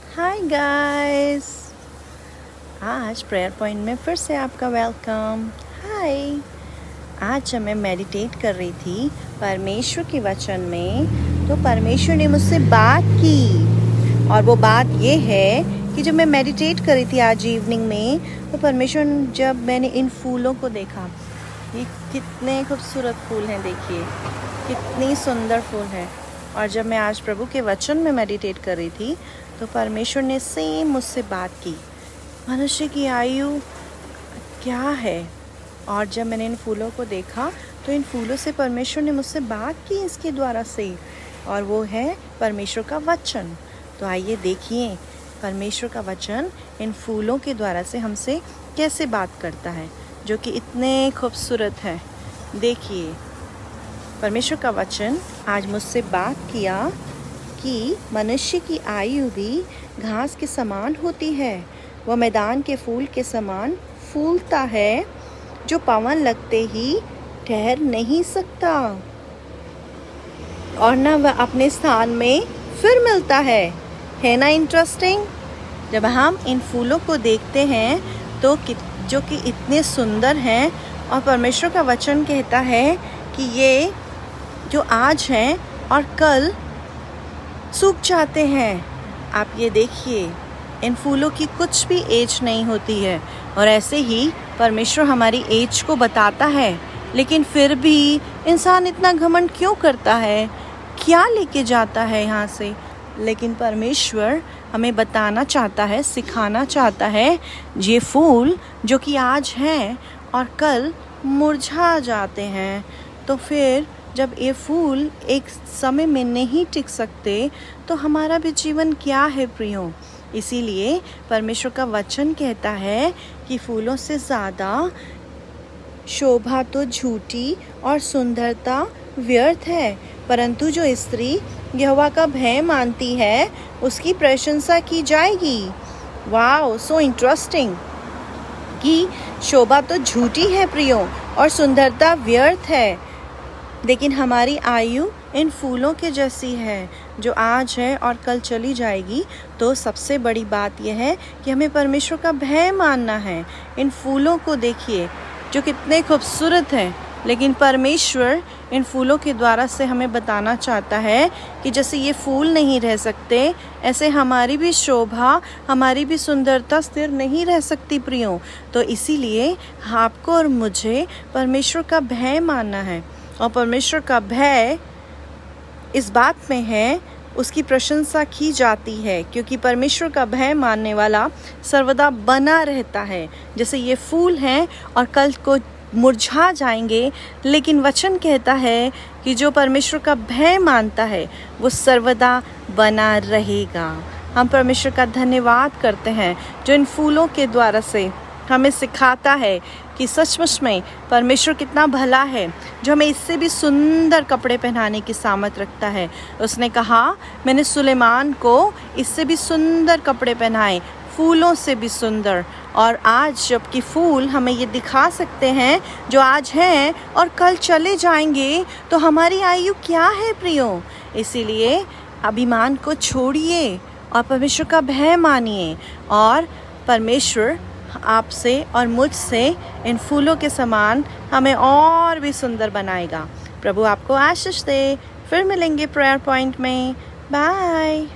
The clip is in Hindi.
Hi guys. आज प्रेयर पॉइंट में फिर से आपका वेलकम। हाय। आज जब मैं मेडिटेट कर रही थी परमेश्वर के वचन में, तो परमेश्वर ने मुझसे बात की। और वो बात ये है कि जब मैं मेडिटेट कर रही थी आज इवनिंग में, तो परमेश्वर, जब मैंने इन फूलों को देखा, ये कितने खूबसूरत फूल हैं, देखिए कितनी सुंदर फूल हैं। और जब मैं आज प्रभु के वचन में मेडिटेट कर रही थी, तो परमेश्वर ने सेम मुझसे बात की, मनुष्य की आयु क्या है। और जब मैंने इन फूलों को देखा, तो इन फूलों से परमेश्वर ने मुझसे बात की इसके द्वारा से, और वो है परमेश्वर का वचन। तो आइए देखिए परमेश्वर का वचन इन फूलों के द्वारा से हमसे कैसे बात करता है, जो कि इतने खूबसूरत है। देखिए परमेश्वर का वचन आज मुझसे बात किया कि मनुष्य की आयु भी घास के समान होती है, वह मैदान के फूल के समान फूलता है, जो पवन लगते ही ठहर नहीं सकता और न वह अपने स्थान में फिर मिलता है ना इंटरेस्टिंग। जब हम इन फूलों को देखते हैं तो जो कि इतने सुंदर हैं, और परमेश्वर का वचन कहता है कि ये जो आज हैं और कल सूख जाते हैं। आप ये देखिए, इन फूलों की कुछ भी एज नहीं होती है, और ऐसे ही परमेश्वर हमारी एज को बताता है। लेकिन फिर भी इंसान इतना घमंड क्यों करता है, क्या लेके जाता है यहाँ से। लेकिन परमेश्वर हमें बताना चाहता है, सिखाना चाहता है, ये फूल जो कि आज हैं और कल मुरझा जाते हैं, तो फिर जब ये फूल एक समय में नहीं टिक सकते, तो हमारा भी जीवन क्या है प्रियो। इसीलिए परमेश्वर का वचन कहता है कि फूलों से ज़्यादा शोभा तो झूठी और सुंदरता व्यर्थ है, परंतु जो स्त्री यहोवा का भय मानती है उसकी प्रशंसा की जाएगी। वाओ, सो इंटरेस्टिंग कि शोभा तो झूठी है प्रियो, और सुंदरता व्यर्थ है, लेकिन हमारी आयु इन फूलों के जैसी है, जो आज है और कल चली जाएगी। तो सबसे बड़ी बात यह है कि हमें परमेश्वर का भय मानना है। इन फूलों को देखिए जो कितने खूबसूरत हैं, लेकिन परमेश्वर इन फूलों के द्वारा से हमें बताना चाहता है कि जैसे ये फूल नहीं रह सकते, ऐसे हमारी भी शोभा, हमारी भी सुंदरता स्थिर नहीं रह सकती प्रियो। तो इसीलिए आपको और मुझे परमेश्वर का भय मानना है, और परमेश्वर का भय इस बात में है, उसकी प्रशंसा की जाती है, क्योंकि परमेश्वर का भय मानने वाला सर्वदा बना रहता है। जैसे ये फूल हैं और कल को मुरझा जाएंगे, लेकिन वचन कहता है कि जो परमेश्वर का भय मानता है वो सर्वदा बना रहेगा। हम परमेश्वर का धन्यवाद करते हैं जो इन फूलों के द्वारा से हमें सिखाता है कि सचमुच में परमेश्वर कितना भला है, जो हमें इससे भी सुंदर कपड़े पहनाने की सामर्थ रखता है। उसने कहा, मैंने सुलेमान को इससे भी सुंदर कपड़े पहनाए, फूलों से भी सुंदर। और आज जबकि फूल हमें ये दिखा सकते हैं जो आज हैं और कल चले जाएंगे, तो हमारी आयु क्या है प्रियो। इसीलिए अभिमान को छोड़िए और परमेश्वर का भय मानिए, और परमेश्वर आपसे और मुझसे इन फूलों के समान हमें और भी सुंदर बनाएगा। प्रभु आपको आशीष दे। फिर मिलेंगे प्रेयर पॉइंट में। बाय।